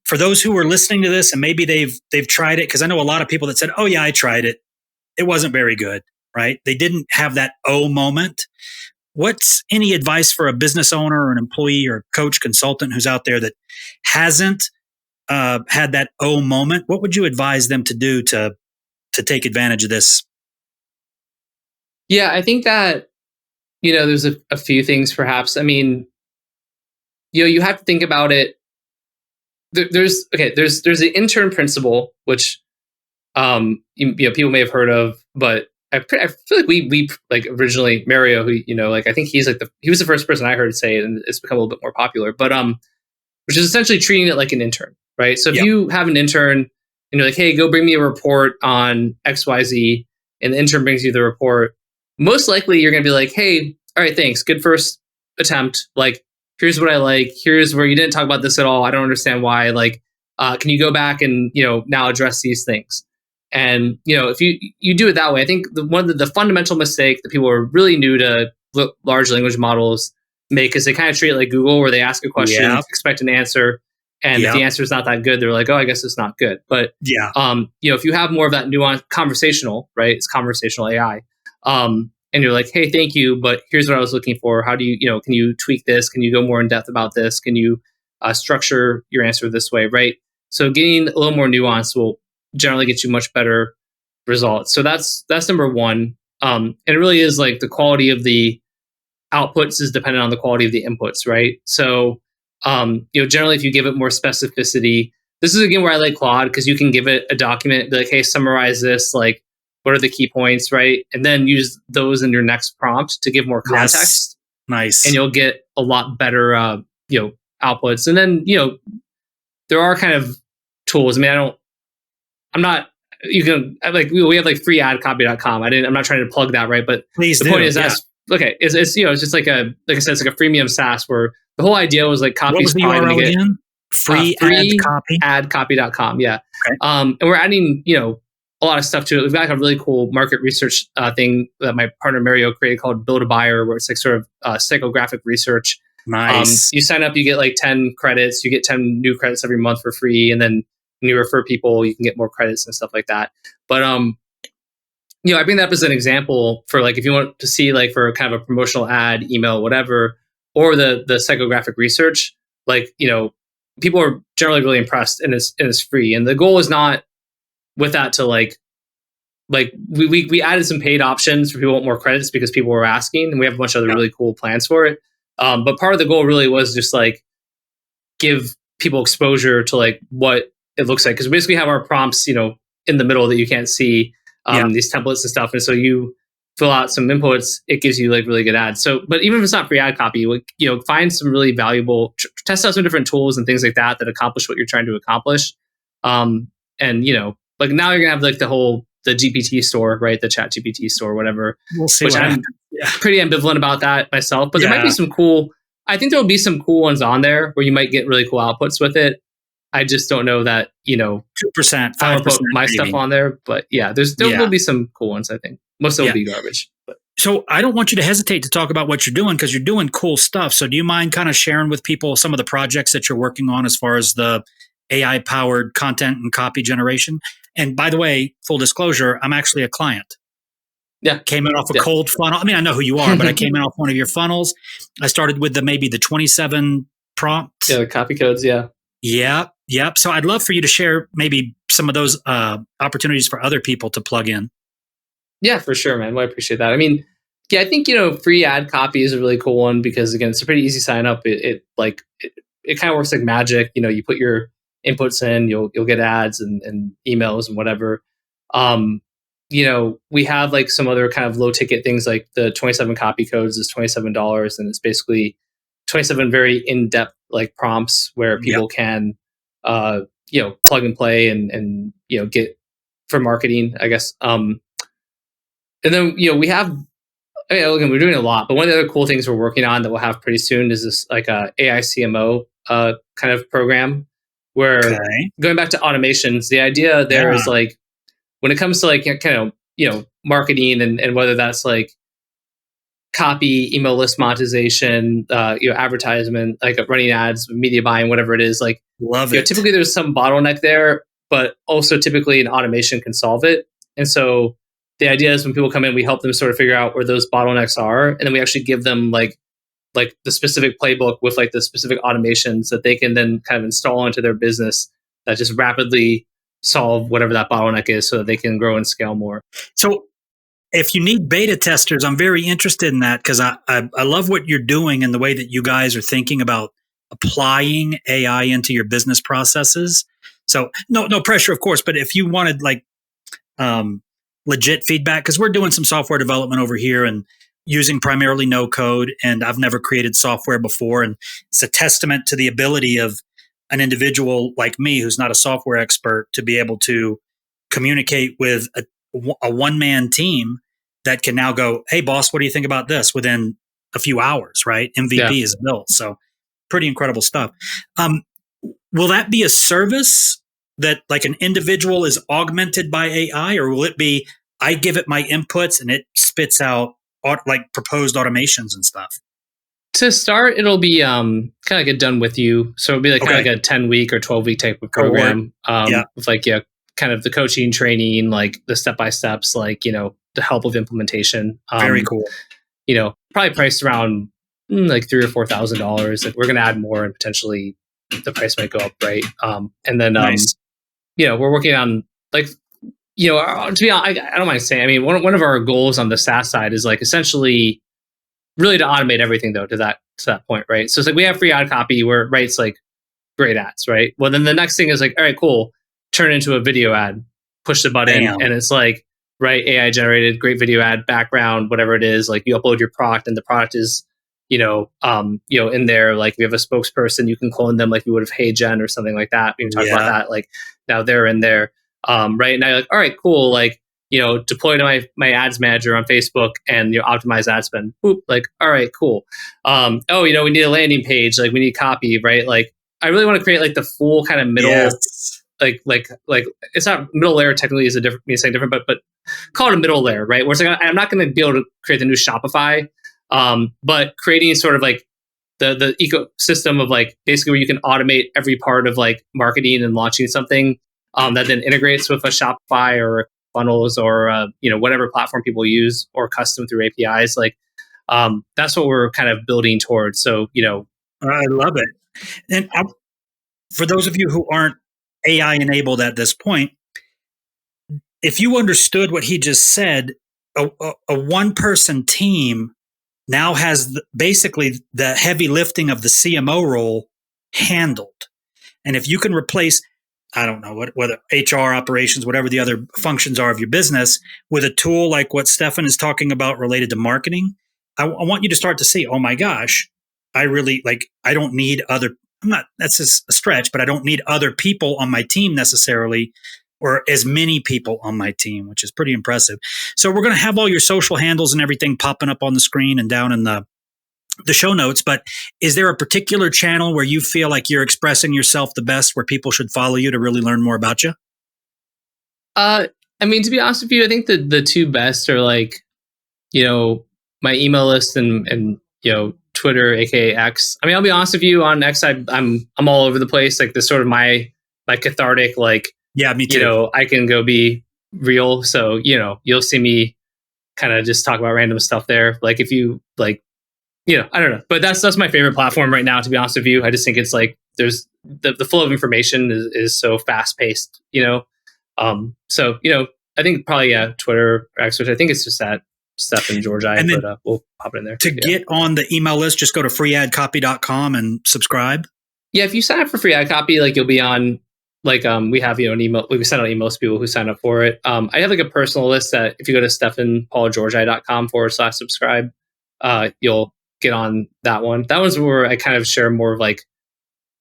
for those who are listening to this and maybe they've tried it, because I know a lot of people that said, oh yeah, I tried it. It wasn't very good, right? They didn't have that oh moment. What's any advice for a business owner or an employee or coach consultant who's out there that hasn't had that oh moment? What would you advise them to do to take advantage of this? Yeah, I think that, there's a few things perhaps. I mean, you have to think about it. There's the intern principle, which people may have heard of, but I feel like we like originally Mario, who like I think he was the first person I heard say it, and it's become a little bit more popular. But which is essentially treating it like an intern, right? So if you have an intern and you're like, hey, go bring me a report on XYZ, and the intern brings you the report, most likely you're going to be like, hey, all right, thanks, good first attempt. Like, here's what I like. Here's where you didn't talk about this at all. I don't understand why. Like, can you go back and now address these things? And, if you do it that way, I think one of the fundamental mistake that people who are really new to large language models make is they kind of treat it like Google, where they ask a question, expect an answer. And if the answer is not that good, they're like, oh, I guess it's not good. But, if you have more of that nuance, conversational, right? It's conversational AI. And you're like, hey, thank you, but here's what I was looking for. How do you, can you tweak this? Can you go more in depth about this? Can you structure your answer this way, right? So getting a little more nuance will generally get you much better results. So that's number one. And it really is like the quality of the outputs is dependent on the quality of the inputs, right? So, generally if you give it more specificity, this is again where I like Claude, because you can give it a document, be like, hey, summarize this, like, what are the key points, right? And then use those in your next prompt to give more context. Yes. Nice. And you'll get a lot better, outputs. And then, there are kind of tools. I mean, you can like, we have like freeadcopy.com. I'm not trying to plug that, right? But please the point is it's just like I said, it's like a freemium SaaS where the whole idea was like copy. What was the URL again? Freeadcopy.com. Yeah. Okay. And we're adding, a lot of stuff to it. We've got a really cool market research thing that my partner Mario created called Build a Buyer, where it's like sort of psychographic research. Nice. You sign up, you get like 10 credits, you get 10 new credits every month for free. And then when you refer people, you can get more credits and stuff like that. But, I bring that up as an example for like, if you want to see like for kind of a promotional ad, email, whatever, or the psychographic research, like, people are generally really impressed, and it's free. And the goal is not with that to like we added some paid options for people who want more credits because people were asking, and we have a bunch of other really cool plans for it. But part of the goal really was just like give people exposure to like what it looks like, because we basically have our prompts, in the middle that you can't see, these templates and stuff. And so you fill out some inputs, it gives you like really good ads. So, but even if it's not free ad copy, find some really valuable, test out some different tools and things like that accomplish what you're trying to accomplish. And like now you're gonna have like the GPT store, right? The Chat GPT store, whatever. We'll see. Which I'm pretty ambivalent about that myself, but there might be some cool. I think there will be some cool ones on there where you might get really cool outputs with it. I just don't know that 2%, 5%. I would put my stuff on there, but yeah, there will be some cool ones. I think most of them will be garbage. But. So I don't want you to hesitate to talk about what you're doing, because you're doing cool stuff. So do you mind kind of sharing with people some of the projects that you're working on as far as the AI-powered content and copy generation? And by the way, full disclosure, I'm actually a client. Yeah. Came in off a cold funnel. I mean, I know who you are, but I came in off one of your funnels. I started with maybe the 27 prompts. Yeah, the copy codes, yeah. Yep. So I'd love for you to share maybe some of those opportunities for other people to plug in. Yeah, for sure, man. Well, I appreciate that. I mean, yeah, I think, free ad copy is a really cool one because, again, it's a pretty easy sign up. It kind of works like magic. You put your inputs in, you'll get ads and emails and whatever. we have like some other kind of low ticket things, like the 27 copy codes is $27, and it's basically 27 very in-depth like prompts where people can plug and play and get for marketing, I guess. And then we have, again, we're doing a lot, but one of the other cool things we're working on that we'll have pretty soon is this like a AI CMO kind of program where going back to automations, the idea there is like, when it comes to like kind of marketing and whether that's like copy, email list monetization, advertisement, like running ads, media buying, whatever it is, like love it. Typically there's some bottleneck there, but also typically an automation can solve it. And so the idea is when people come in, we help them sort of figure out where those bottlenecks are, and then we actually give them like the specific playbook with like the specific automations that they can then kind of install into their business that just rapidly solve whatever that bottleneck is so that they can grow and scale more. So if you need beta testers, I'm very interested in that, because I love what you're doing and the way that you guys are thinking about applying AI into your business processes. So no pressure, of course, but if you wanted like legit feedback, because we're doing some software development over here and using primarily no code, and I've never created software before, and it's a testament to the ability of an individual like me who's not a software expert to be able to communicate with a one-man team that can now go, hey boss, what do you think about this, within a few hours, right? MVP is built. So pretty incredible stuff. Will that be a service that like an individual is augmented by AI, or will it be, I give it my inputs and it spits out like proposed automations and stuff? To start, it'll be kind of like a done with you. So it'll be like kind of like a 10-week or 12-week type of program with like, kind of the coaching, training, like the step-by-steps, like, the help of implementation. Very cool. Probably priced around like $3,000 or $4,000. Like we're going to add more and potentially the price might go up, right? And then, we're working on like, to be honest, I don't mind saying, I mean, one of our goals on the SaaS side is like essentially really to automate everything though to that point, right? So it's like we have free ad copy where it writes like great ads, right? Well, then the next thing is like, all right, cool, turn it into a video ad, push the button, and it's like, right, AI generated great video ad, background, whatever it is, like you upload your product and the product is, in there, like we have a spokesperson, you can clone them like we would have Hey Gen or something like that. We can talk about that. Like now they're in there. Right. And I'm like, all right, cool. Like, deploy to my ads manager on Facebook and optimize ad spend. Boop, like, all right, cool. We need a landing page, like we need copy, right? Like I really want to create like the full kind of middle, like it's not middle layer technically is means something different, but call it a middle layer, right? Where it's like I'm not going to be able to create the new Shopify, but creating sort of like the ecosystem of like basically where you can automate every part of like marketing and launching something that then integrates with a Shopify or funnels or whatever platform people use or custom through APIs. Like that's what we're kind of building towards. So I love it. And for those of you who aren't AI enabled at this point, if you understood what he just said, a one-person team now has basically the heavy lifting of the CMO role handled. And if you can replace, I don't know, whether HR, operations, whatever the other functions are of your business, with a tool like what Stefan is talking about related to marketing, I want you to start to see, oh my gosh, I don't need that's just a stretch, but I don't need other people on my team necessarily, or as many people on my team, which is pretty impressive. So we're going to have all your social handles and everything popping up on the screen and down in the show notes. But is there a particular channel where you feel like you're expressing yourself the best, where people should follow you to really learn more about you? I mean, to be honest with you, I think the two best are like, my email list and Twitter, aka X. I mean, I'll be honest with you, on X, I'm all over the place. Like this sort of my cathartic, like, yeah, me too. I can go be real. So, you'll see me kind of just talk about random stuff there. Like if you like, I don't know, but that's my favorite platform right now, to be honest with you. I just think it's like, there's the flow of information is so fast paced, So, I think probably, Twitter, X, which I think it's just that Stefan Georgi, but we'll pop it in there. To get on the email list, just go to freeadcopy.com and subscribe. Yeah, if you sign up for free ad copy, like you'll be on like we have an email, we send out emails to people who sign up for it. I have like a personal list that if you go to stefangeorgi.com/subscribe, you'll get on that one. That one's where I kind of share more of like,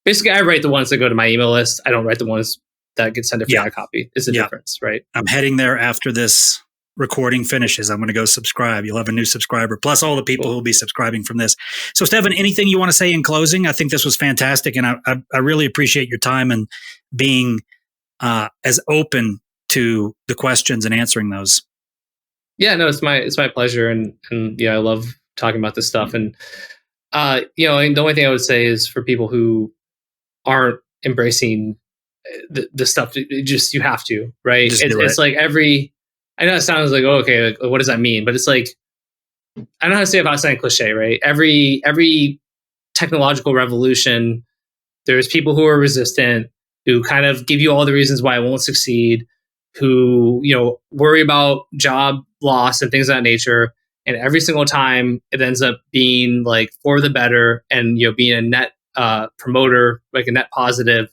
basically I write the ones that go to my email list. I don't write the ones that get sent a free copy. Is the difference, right? I'm heading there after this recording finishes. I'm going to go subscribe. You'll have a new subscriber, plus all the people who will be subscribing from this. So Stefan, anything you want to say in closing? I think this was fantastic, and I really appreciate your time and being as open to the questions and answering those. Yeah, no, it's my pleasure, and yeah, I love talking about this stuff. And and the only thing I would say is for people who aren't embracing the stuff, just you have to, right? It's like I know it sounds like, okay, like, what does that mean? But it's like, I don't know how to say it without sounding cliche, right? Every technological revolution, there's people who are resistant, who kind of give you all the reasons why it won't succeed, who, worry about job loss and things of that nature. And every single time it ends up being like for the better and, being a net promoter, like a net positive,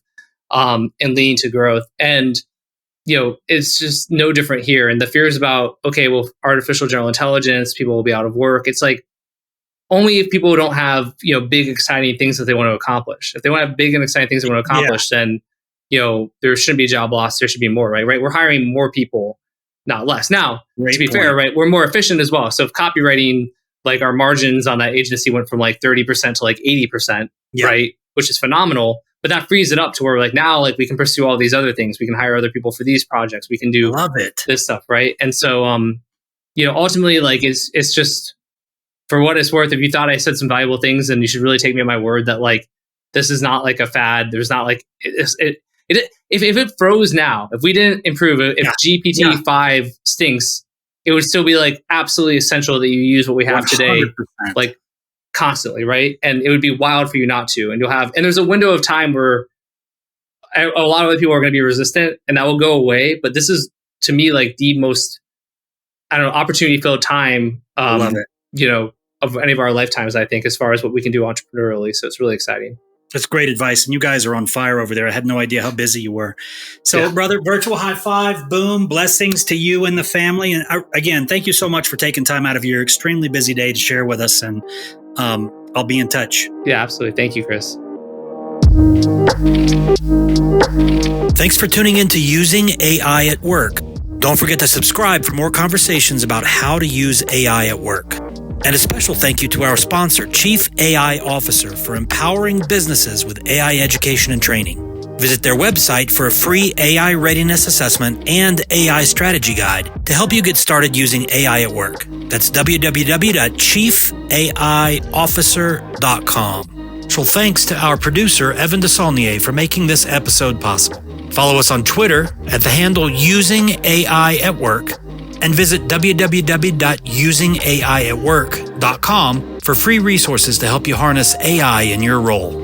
and leading to growth. And, it's just no different here. And the fears about, okay, well, artificial general intelligence, people will be out of work. It's like only if people don't have, big, exciting things that they want to accomplish. If they want to have big and exciting things they want to accomplish, then, there shouldn't be job loss. There should be more, right? We're hiring more people, not less. Now, to be fair, right, we're more efficient as well. So if copywriting, like our margins on that agency went from like 30% to like 80%, right? Which is phenomenal. But that frees it up to where like now, like we can pursue all these other things. We can hire other people for these projects. We can do this stuff, right? And so, ultimately, like it's just for what it's worth. If you thought I said some valuable things, then you should really take me at my word that like this is not like a fad. There's not like if it froze now, if we didn't improve it, if GPT-5 stinks, it would still be like absolutely essential that you use what we have 100%. Today, like constantly, right? And it would be wild for you not to. And there's a window of time where a lot of other people are going to be resistant, and that will go away. But this is, to me, like the most, opportunity-filled time, of any of our lifetimes, I think, as far as what we can do entrepreneurially. So it's really exciting. That's great advice. And you guys are on fire over there. I had no idea how busy you were. So, brother, virtual high five, boom, blessings to you and the family. And again, thank you so much for taking time out of your extremely busy day to share with us. And I'll be in touch. Yeah, absolutely. Thank you, Chris. Thanks for tuning in to Using AI at Work. Don't forget to subscribe for more conversations about how to use AI at work. And a special thank you to our sponsor, Chief AI Officer, for empowering businesses with AI education and training. Visit their website for a free AI readiness assessment and AI strategy guide to help you get started using AI at work. That's www.chiefaiofficer.com. So thanks to our producer, Evan DeSaulnier, for making this episode possible. Follow us on Twitter at the handle Using AI at Work, and visit www.usingaiatwork.com for free resources to help you harness AI in your role.